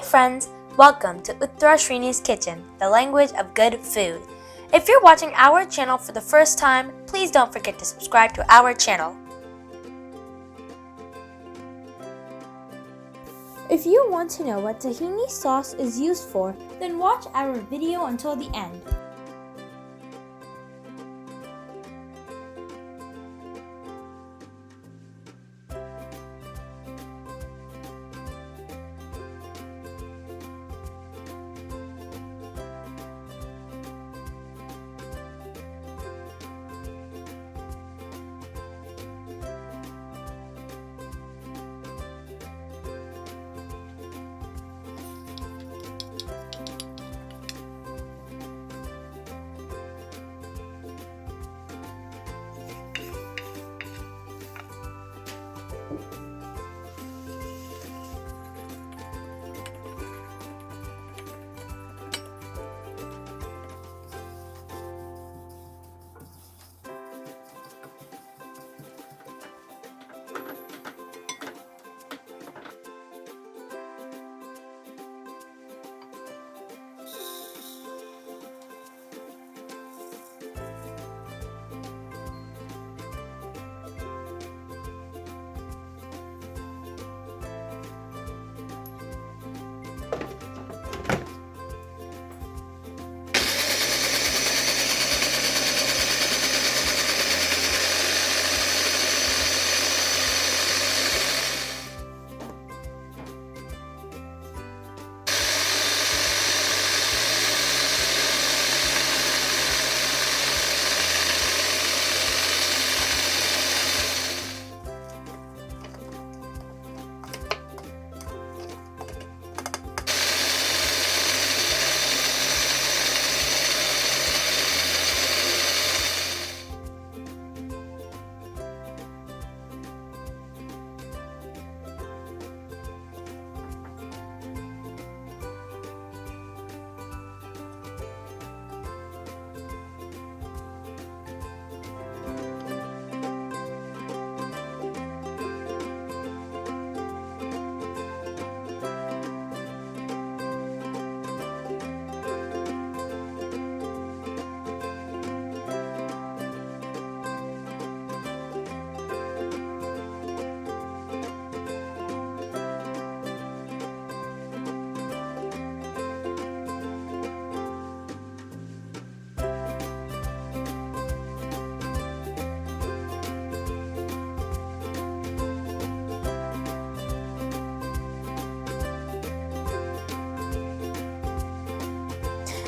friends, welcome to Uttara Srini's Kitchen, the language of good food. If you're watching our channel for the first time, please don't forget to subscribe to our channel. If you want to know what tahini sauce is used for, then watch our video until the end.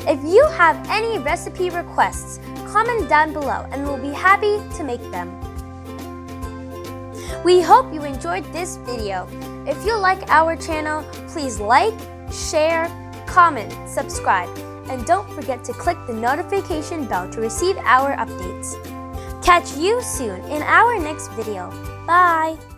If you have any recipe requests, comment down below and we'll be happy to make them. We hope you enjoyed this video. If you like our channel, please like, share, comment, subscribe, and don't forget to click the notification bell to receive our updates. Catch you soon in our next video. Bye!